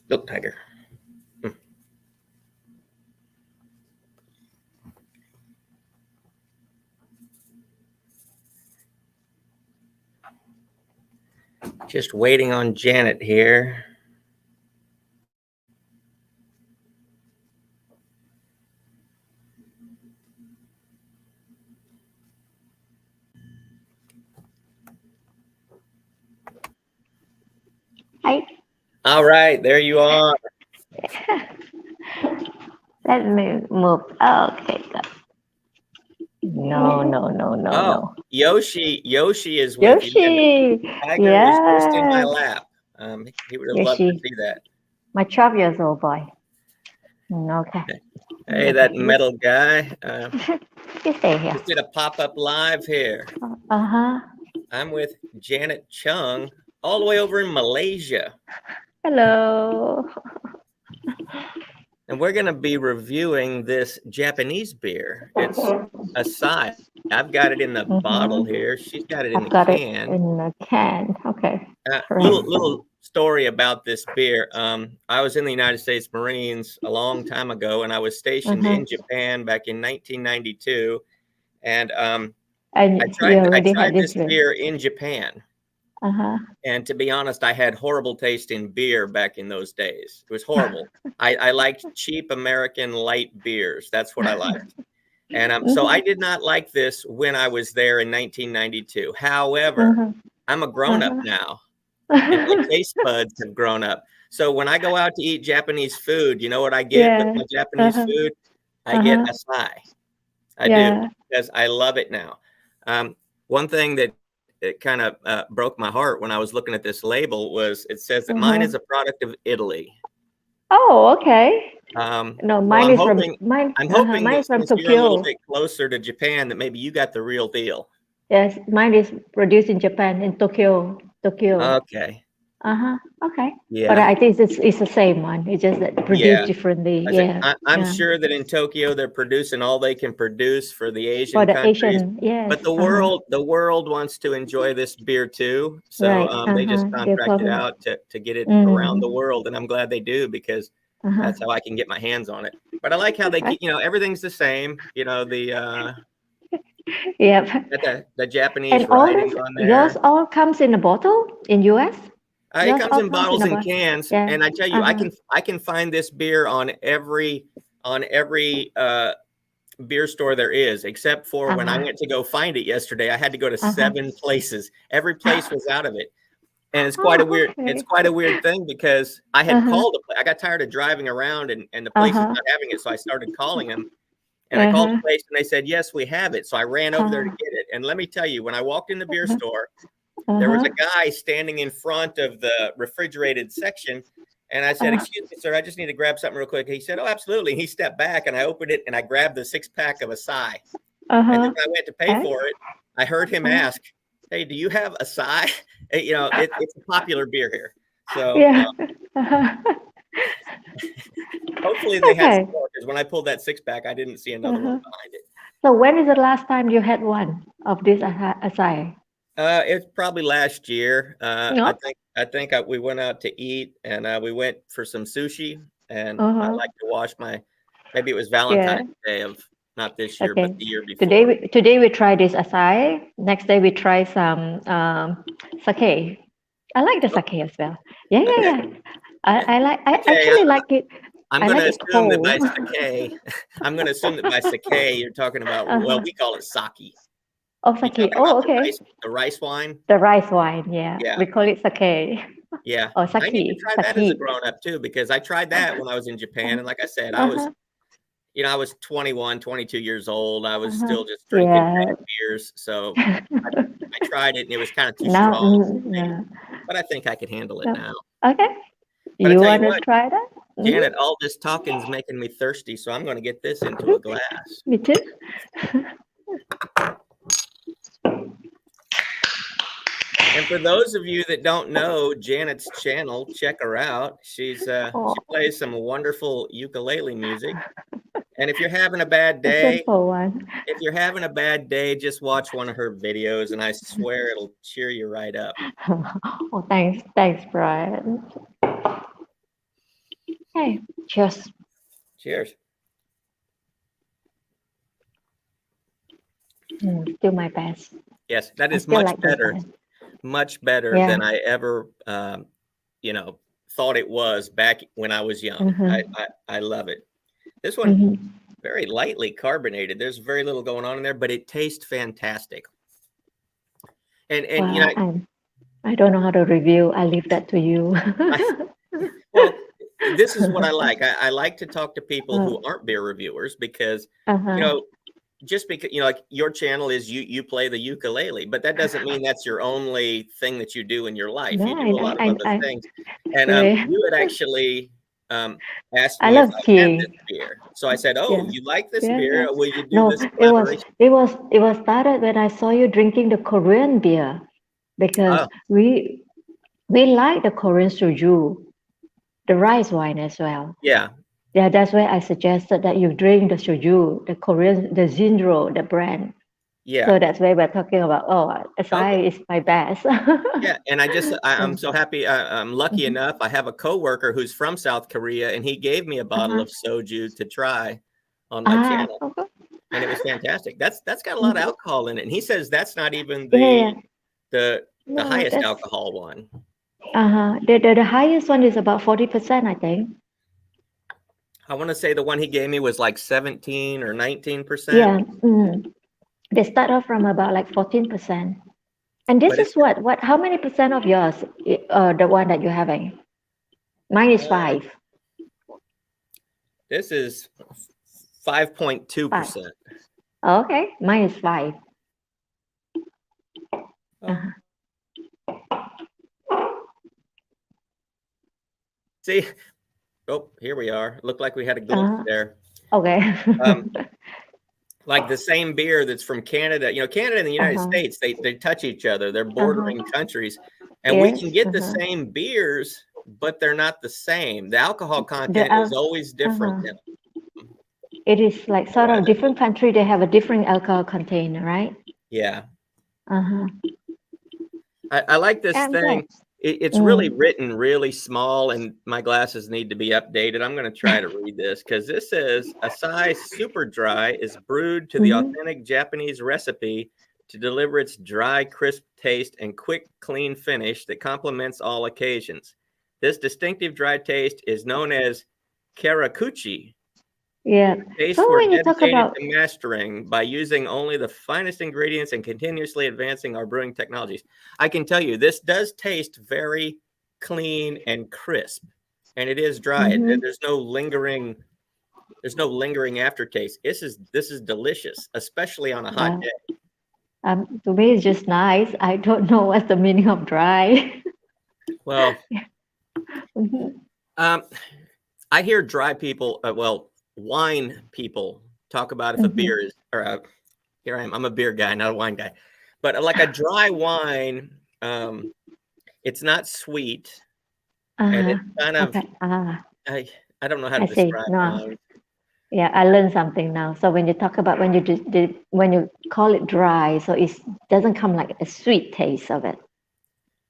Look, Tiger. Just waiting on Janet here. Hi. All right, there you are. Let me move. Okay, good. No. Oh, Yoshi is with you, and Yoshi. Tiger is just in my Yes. lap. He would have loved to Yoshi, see that. my 12 years old boy. Okay. Hey, Okay. that metal guy. You stay here. Just did a pop-up live here. Uh-huh. I'm with Janet Chung, all the way over in Malaysia. Hello. And we're going to be reviewing this Japanese beer. It's Asahi. I've got it in the bottle here. She's got it in I've the got it can. in a can. Okay. Little story about this beer. I was in the United States Marines a long time ago, and I was stationed in Japan back in 1992. And And I you already tried had this this beer. beer in Japan. And to be honest, I had horrible taste in beer back in those days. It was horrible. I liked cheap American light beers. That's what I liked. And so I did not like this when I was there in 1992. However, I'm a grown-up now, and my taste buds have grown up. So when I go out to eat Japanese food, you know what I get with my Japanese food? I get acai. I do, because I love it now. One thing that it kind of broke my heart when I was looking at this label was it says that mine is a product of Italy. Oh, okay. No, So mine I'm is from hoping mine. that Mine is from since you're a little Tokyo. bit closer to Japan, that maybe you got the real deal. Yes, mine is produced in Japan, in Tokyo. Tokyo. Okay. Okay. But Yeah. I think it's the same one. It's just that produced Yeah. differently. I said, Yeah. I'm sure that in Tokyo they're producing all they can produce for the For Asian the countries, Asian, yes. but the world wants to enjoy this beer too. So Right. they just They're contracted probably. out to get it around the world, and I'm glad they do because that's how I can get my hands on it. But I like how they keep, everything's the same. Yep. The Japanese And all writing this, on yours there. all comes in a bottle in US? It Yours comes all in comes in bottles a and bottle. cans, Yeah. and I tell you, I can find this beer on every beer store there is, except for when I went to go find it yesterday. I had to go to 7 places. Every place was out of it. And it's quite a weird thing because I had called I got tired of driving around and the place is not having it. So I started calling them, and I called the place and they said, yes, we have it. So I ran over there to get it. And let me tell you, when I walked in the beer store, there was a guy standing in front of the refrigerated section. And I said, excuse me, sir, I just need to grab something real quick. He said, oh, absolutely. And he stepped back and I opened it and I grabbed the 6-pack of Acai. And then when I went to pay for it, I heard him ask, hey, do you have Acai? It's a popular beer here. So Yeah. hopefully they have some Okay. more, because when I pulled that 6-pack, I didn't see another one behind it. So when is the last time you had one of this acai? It's probably last year. No. We went out to eat and we went for some sushi. And I like to wash maybe it was Yeah. Valentine's Day of not this year, but Okay. the year Today before. we try this acai. Next day we try some sake. I like the sake as well. Yeah, yeah, Okay. yeah. I Okay. actually like it. I'm I going like to it assume that by cold. sake, I'm going to assume that by sake, you're talking about, well, we call it sake. Oh, You sake. talking Oh, about okay. the rice wine? The rice wine. Yeah, Yeah. we call it sake. Yeah. Or I need to sake. try that as a grown up too, because I tried that when I was in Japan. And like I said, I was 21, 22 years old. I was still just drinking Yeah. bad beers. So I tried it and it was kind of too Now, strong. yeah. But I think I could handle it now. Okay. But I You tell you want to what, try that? Janet, all this talking's making me thirsty. So I'm going to get this into a glass. Me too. And for those of you that don't know Janet's channel, check her out. She plays some wonderful ukulele music. And if you're having a bad day, Simple one. just watch one of her videos, and I swear it'll cheer you right up. Oh, thanks, Brian. Okay, cheers. Cheers. Still my best. Yes, that I is still like this one. much better Yeah. than I ever, you know, thought it was back when I was young. Mm-hmm. I love it. This one, Mm-hmm. very lightly carbonated. There's very little going on in there, but it tastes fantastic. And you know, Well, I don't know how to review. I leave that to you. I, well, this is what I like. I like to talk to people uh, who aren't beer reviewers because, you uh-huh. know, just because, like your channel is you play the ukulele, but that doesn't mean that's your only thing that you do in your life. No, You do a lot of other I things. And yeah. you had actually asked I me if love I had this skiing. beer. So I said, "Oh, Yeah, you like this yeah, beer? yeah. Will you do No, this collaboration?" it was started when I saw you drinking the Korean beer because Oh, we like the Korean soju, the rice wine as well. yeah, Yeah, that's why I suggested that you drink the soju, the Korean, the Zinro, the brand. yeah. So that's why we're talking about. Oh, Okay. Asahi is my best. Yeah, and I'm so happy. I'm lucky Mhm. enough. I have a coworker who's from South Korea, and he gave me a bottle Uh-huh. of soju to try on my Ah, channel, okay. and it was fantastic. That's got a lot of Mhm. alcohol in it, and he says that's not even Yeah, yeah. the No, highest that's alcohol one. the highest one is about 40%, I think. I want to say the one he gave me was like 17 or 19%, Yeah. They start off from about like 14%. And this but is what how many percent of yours? The one that you're having? Mine is uh, 5. this is 5.2 5. percent. Okay, mine is 5. Oh, Uh-huh. see, oh, here we are. Looked like we had a glitch Uh, there. okay. Um, like the same beer that's from Canada. Canada and the United uh-huh. States, they touch each other. They're Uh-huh. bordering countries, and we Yes. can get the Uh-huh. same beers, but they're not the same. The alcohol The content is always different uh-huh. in them. It is like sort of Right. different country. They have a different alcohol content, right? Yeah, Uh-huh. I like this I'm glad. thing. It's really Mm. written really small, and my glasses need to be updated. I'm going to try to read this because this says Asahi Super Dry is brewed to the Mm-hmm. authentic Japanese recipe to deliver its dry, crisp taste and quick, clean finish that complements all occasions. This distinctive dry taste is known as karakuchi. Yeah. Tastes So we're when you talk dedicated about to mastering by using only the finest ingredients and continuously advancing our brewing technologies. I can tell you, this does taste very clean and crisp, and it is dry. mm-hmm. There's no lingering aftertaste. This is delicious, especially on a hot Well, day. to me it's just nice. I don't know what's the meaning of dry. Well, Mhm. um, I hear dry people, wine people talk about if a Mhm. beer is, or here I am. I'm a beer guy, not a wine guy, but like a dry wine. It's not sweet, and Uh-huh. it's kind of Okay. Ah, I I don't know how to I see. describe No. wine. Yeah, I learned something now. So when you talk about when you when you call it dry, so it doesn't come like a sweet taste of it.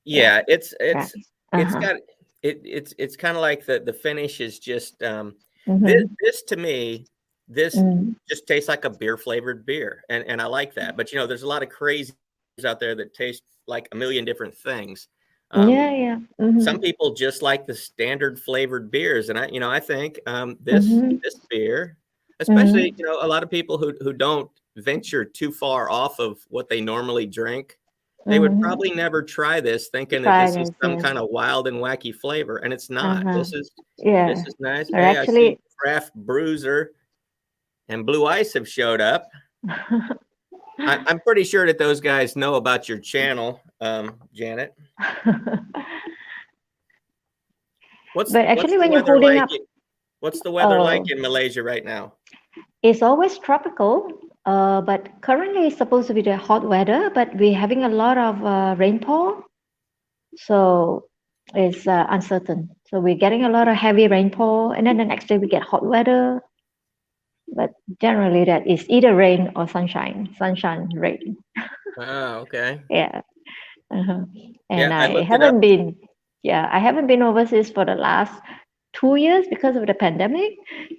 Yeah. Yeah, Right. it's Uh-huh. got it's kind of like the finish is just Mm-hmm. this to me this Mm. just tastes like a beer flavored beer, and I like that. But there's a lot of crazies out there that taste like a million different things. Um, Yeah, yeah. Mm-hmm. some people just like the standard flavored beers, and I think Mm-hmm. this beer, especially Mm-hmm. a lot of people who don't venture too far off of what they normally drink, they would Mm-hmm. probably never try this, thinking that Try this is this, some yes. kind of wild and wacky flavor, and it's not. Uh-huh. This Yeah. is nice. Or Hey, I see actually, Craft Bruiser and Blue Ice have showed up. I'm pretty sure that those guys know about your channel, Janet. but What's actually, the when you're weather holding like? up, What's the weather like oh, in Malaysia right now? it's always tropical. But currently it's supposed to be the hot weather, but we're having a lot of rainfall, so it's uncertain. So we're getting a lot of heavy rainfall, and then the next day we get hot weather. But generally, that is either rain or sunshine, sunshine, rain. Oh, okay. Yeah. Uh-huh. Yeah, And I I looked it up. haven't been, yeah, I haven't been overseas for the last 2 years because of the pandemic.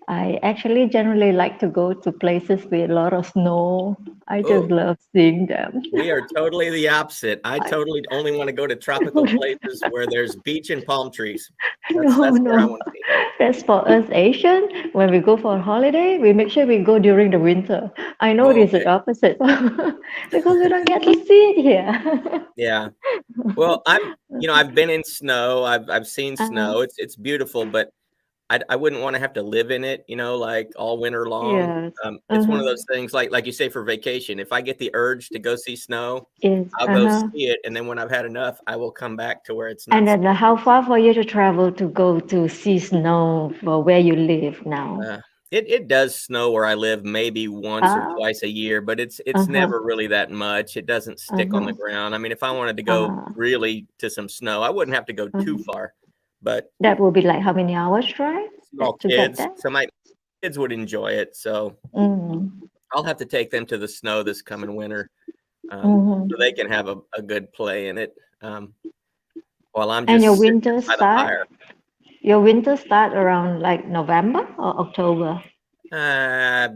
I actually generally like to go to places with a lot of snow. I just Oh, love seeing them. we are totally the opposite. I I, totally only want to go to tropical places where there's beach and palm trees. no, That's where I no. want to be. That's for us Asian. When we go for a holiday, we make sure we go during the winter. I know Oh, this is okay. opposite because we don't get to see it here. Yeah. Well, I've been in snow. I've seen uh, snow. It's beautiful, but I wouldn't want to have to live in it, like all winter long. yes. It's one of Uh-huh. those things like you say for vacation. If I get the urge to go see snow, Yes. I'll go Uh-huh. see it, and then when I've had enough, I will come back to where it's And not then snowing. how far for you to travel to go to see snow for where you live now? Uh, it does snow where I live maybe once or Uh, twice a year, but it's uh-huh. never really that much. It doesn't stick on Uh-huh. the ground. I mean, if I wanted to go Uh, really to some snow, I wouldn't have to go too uh-huh. far. But That will be like how many hours drive small to get kids, there? so my kids would enjoy it. So Mm. I'll have to take them to the snow this coming winter, so Mm-hmm. they can have a good play in it, while I'm And just sitting by the fire. your winter start around like November or October? Uh,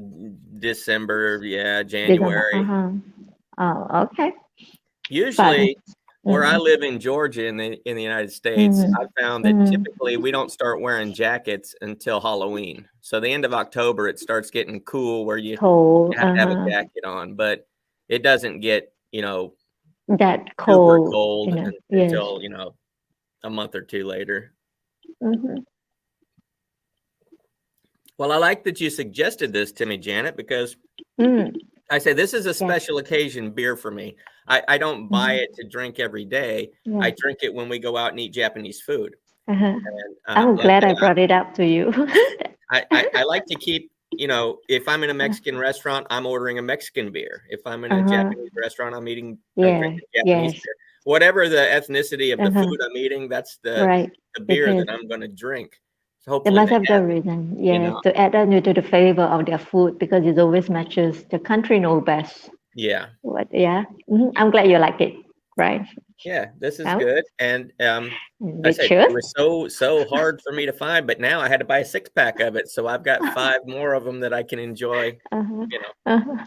December, yeah, December. January. Uh-huh. Oh, okay. Fun. Usually, where I Mm-hmm. live in Georgia in the United States, Mm-hmm. I've found that Mm-hmm. typically we don't start wearing jackets until Halloween. So the end of October, it starts getting cool where you Cold. have to have a Uh-huh. jacket on, but it doesn't get, That super cold, cold Yes. until, a month or two later. Mm-hmm. Well, I like that you suggested this to me, Janet, because Mm. I say this is a Yes. special occasion beer for me. I don't buy Mm-hmm. it to drink every day. I Yes. drink it when we go out and eat Japanese food. Uh-huh. And I'm like glad I brought it up to you. I like to keep, if I'm in a Mexican restaurant, I'm ordering a Mexican beer. If I'm in a Uh-huh. Japanese restaurant, I'm eating or Yeah. drinking Japanese Yes. beer. Whatever the ethnicity of the Uh-huh. food I'm eating, that's Right. the It beer is. that I'm going to drink. So They hopefully must they have the have it, reason, you yes, know. to add on to the flavor of their food because it always matches the country know best. Yeah. What? Yeah. I'm glad you like it. Right. Yeah, this is Now, good. And I we said it cheers. was so hard for me to find, but now I had to buy a 6-pack of it. So I've got 5 more of them that I can enjoy, Uh-huh. you know. Uh-huh.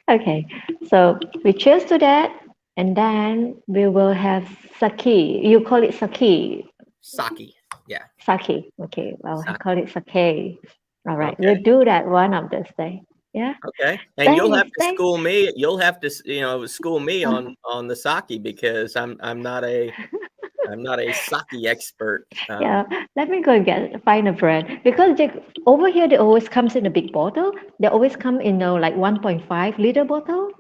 Okay. So we cheers to that, and then we will have sake. You call it sake. Sake. Yeah, Sake. Okay. Well, I sake. call it sake. All right. Okay. We'll do that one of this day. Yeah. Okay. And you'll Stay. have to Stay. school me. You'll have to, school me Uh, on the sake because I'm not a sake expert. yeah. Let me go and find a brand because over here they always comes in a big bottle. They always come in a like 1.5 liter bottle.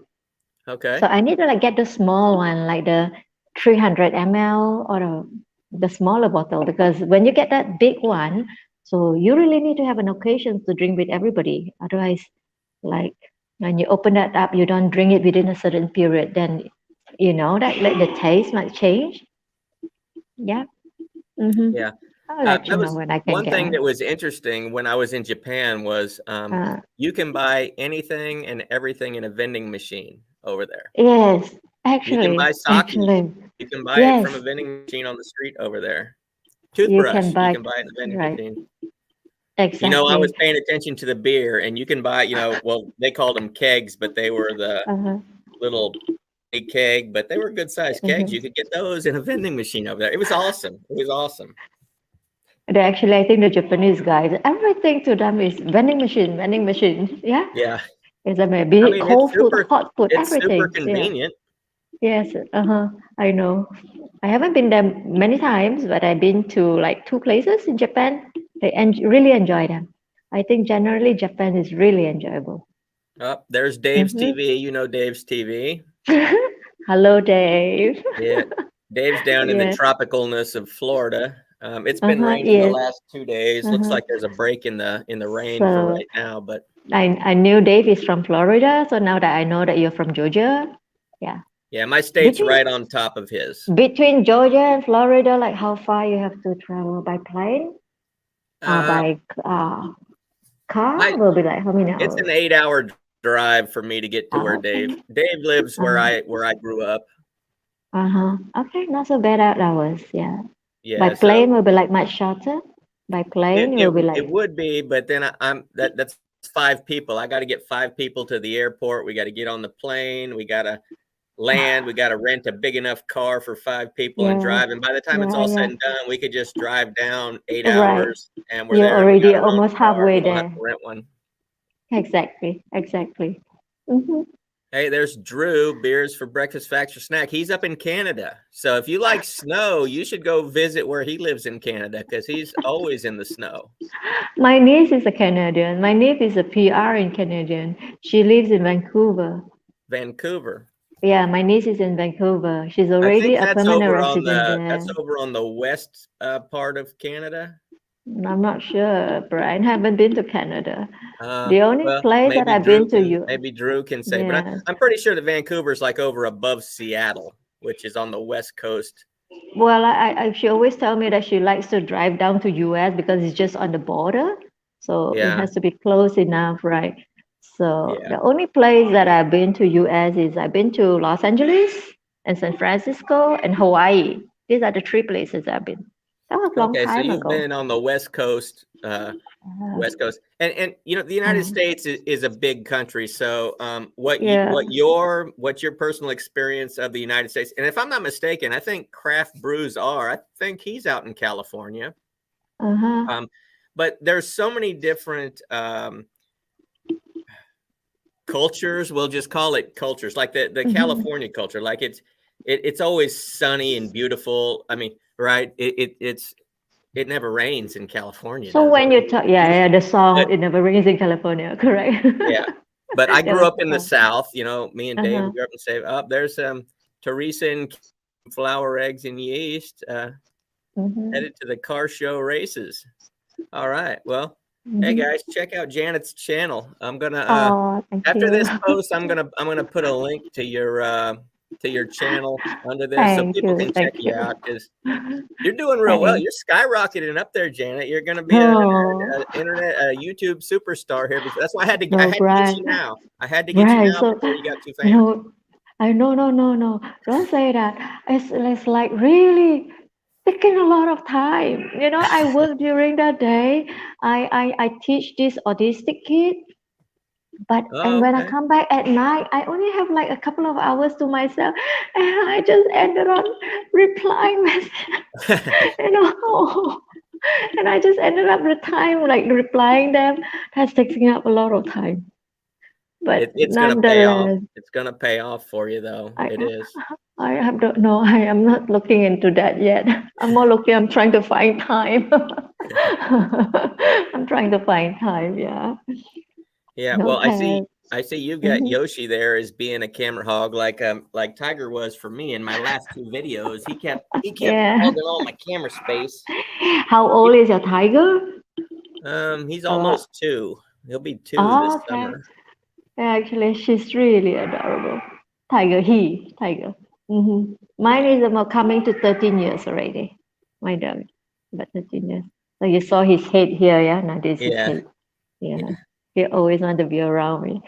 So Okay. I need to like get the small one, like the 300 ml or the smaller bottle, because when you get that big one, so you really need to have an occasion to drink with everybody. Otherwise, like when you open that up, you don't drink it within a certain period, then that like the taste might change. Yeah. Mm-hmm. Yeah. I'll let you That know was when I can one get thing that one. was interesting when I was in Japan was Uh, you can buy anything and everything in a vending machine over there. yes, You can buy actually, sake. actually, You can buy it from a yes, vending machine on the street over there. you can Toothbrush, you buy, can buy it in the vending right, machine. I was exactly. paying attention to the beer, and you can buy, well, they called them kegs, but they were the Uh-huh. little big keg, but they were good sized kegs. You Mhm. could get those in a vending machine over there. It was awesome. It was awesome. Actually, I think the Japanese guys, everything to them is vending machine, vending machine. Yeah, Yeah. it's like maybe I mean, cold food, hot food, it's super everything. Yeah, convenient. yes, I know. I haven't been there many times, but I've been to like 2 places in Japan. Really enjoy them. I think generally Japan is really enjoyable. There's Dave's Hmm. TV. You know Dave's TV. Hello, Dave. Yeah. Dave's down in the Yeah. tropicalness of Florida. It's been raining the Yes. last 2 days. Looks Uh-huh. like there's a break in the rain for So right now, but I knew Dave is from Florida, so now that I know that you're from Georgia, yeah. yeah, my state's Between right on top of his. between Georgia and Florida, like how far you have to travel by plane or Uh, by car? I Will be like how many It's hours? an 8-hour drive for me to get to where Okay. Dave lives where Uh-huh. I grew up. Uh-huh. Okay, not so bad 8 hours. Yeah. By Yeah, so plane will be like much shorter. By plane, it will be like. It would be, but then that's 5 people. I got to get 5 people to the airport. We got to get on the plane. We got to land. We got to rent a big enough car for 5 people and Yeah, drive. And by the time it's all said and done, we could just drive down 8 right. hours and we're You're there. And we got already our own almost car. halfway We don't have there. to rent one. Exactly. Mm-hmm. Hey, there's Drew, Beers for Breakfast, Facts for Snack. He's up in Canada. So if you like snow, you should go visit where he lives in Canada because he's always in the snow. My niece is a Canadian. My niece is a PR in Canadian. She lives in Vancouver. Vancouver. Yeah, my niece is in Vancouver. She's I already think a that's permanent over on resident there. the west part of Canada. I'm not sure, Brian. Haven't been to Canada. The only Well, place that I've been to, you. maybe Drew can say, but Yes. I'm pretty sure that Vancouver's like over above Seattle, which is on the west coast. Well, she always tell me that she likes to drive down to US because it's just on the border. So it Yeah. has to be close enough, right? So Yeah. the only place that I've been to US is I've been to Los Angeles and San Francisco and Hawaii. These are the 3 places I've been. That was a long Okay, so time you've ago. been on the west coast, West Coast, and you know the United States is a big country. So, what's your personal experience of the United States? And if I'm not mistaken, I think Craft Brews are. I think he's out in California. But there's so many different cultures. We'll just call it cultures, like the California culture. Like it's always sunny and beautiful. I mean, right? It never rains in California. So when you talk, the song, But, It Never Rains in California, correct? Yeah. But I grew up in the South, you know, me and Dave grew up and say, there's Teresa and flour, eggs, and yeast headed to the car show races. All right. Well, hey guys, check out Janet's channel. I'm gonna after this post, I'm gonna put a link to your channel under this so people can check you out because you're doing real well. You're skyrocketing up there, Janet. You're going to be an YouTube superstar here. That's why I had to get you now. I had to get you now before you got too famous. No. Don't say that. It's like really taking a lot of time. You know, I work during the day. I teach this autistic kid. But and when I come back at night, I only have like a couple of hours to myself, and I just ended up replying messages, and I just ended up replying them. That's taking up a lot of time. But it's gonna pay off. It's gonna pay off for you, though. It is. I don't know. I am not looking into that yet. I'm trying to find time. I'm trying to find time. Yeah. Yeah, well, I see you've got Yoshi there as being a camera hog, like Tiger was for me in my last 2 videos. He kept hogging all my camera space. How old is your Tiger? He's almost 2. He'll be 2 this summer. Actually, she's really adorable. Tiger. Mine is coming to 13 years already. My dog, about 13 years. So you saw his head here, yeah? Now this is his head. Yeah. He always want to be around me.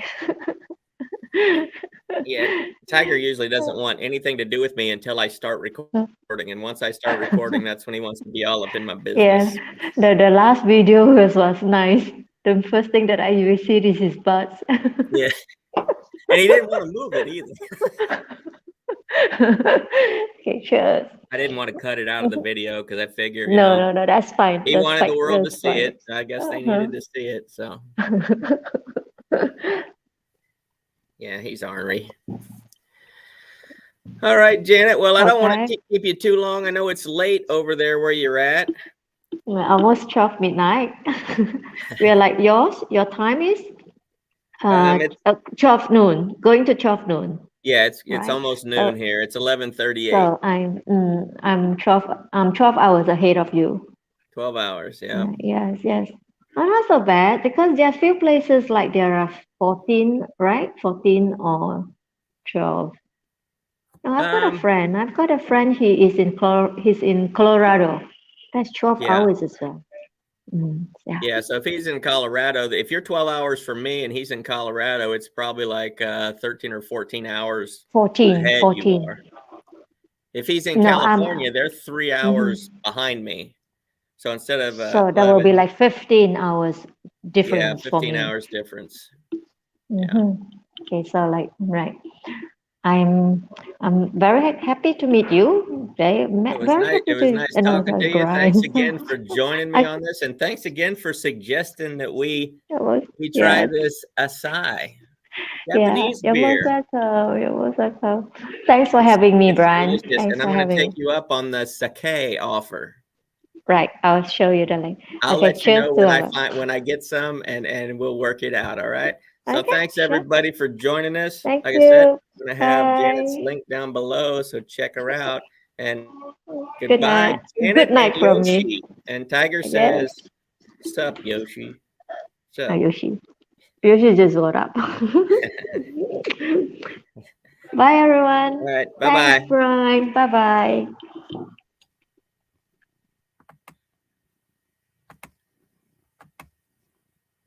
Yeah, Tiger usually doesn't want anything to do with me until I start recording. And once I start recording, that's when he wants to be all up in my business. Yeah, the last video was nice. The first thing that I see is his butts. Yeah, and he didn't want to move it either. Okay, cheers. I didn't want to cut it out of the video because I figured, no, that's fine. He wanted the world to see it. I guess they needed to see it. So, yeah, he's ornery. All right, Janet. Well, I don't want to keep you too long. I know it's late over there where you're at. Almost 12 midnight. We are like yours. Your time is 12 noon. Going to 12 noon. Yeah, it's almost noon here. It's 11:38. So I'm 12 hours ahead of you. 12 hours, yeah. Yes. Not so bad because there are few places like there are 14, right? 14 or 12. No, I've got a friend. He's in Colorado. That's 12 hours as well. Yeah, so if he's in Colorado, if you're 12 hours from me and he's in Colorado, it's probably like 13 or 14 hours 14. you are. If he's in California, they're 3 hours behind me. So instead of So that will be 11, like 15 hours yeah, difference for 15 me. hours difference. Yeah. Mm-hmm. Okay, so like right. I'm very happy to meet you. Very It happy was to nice and talking to you. Thanks grind. again for joining me I on this, and thanks again for suggesting that we it was try yes. this Asahi Yeah, Japanese you're most beer. welcome. You're most welcome. Thanks for It's having me, it's Brian. delicious, Thanks and for I'm going to having take me. you up on the sake offer. Right, I'll show you the link. I'll Okay, let you cheers know to when I get some, and we'll work it out. All right. So Okay, thanks sure. everybody for joining us. Thank Like I said, you. I'm gonna have Janet's Bye. link down below, so check her out. And Good goodbye, night. Good Janet and night from me. Yoshi. And Tiger Yes. says, "Sup, Yoshi? Oh, Sup?" Yoshi. Yoshi just got up. Bye, All everyone. right. Bye Thanks, bye. Brian. Bye bye.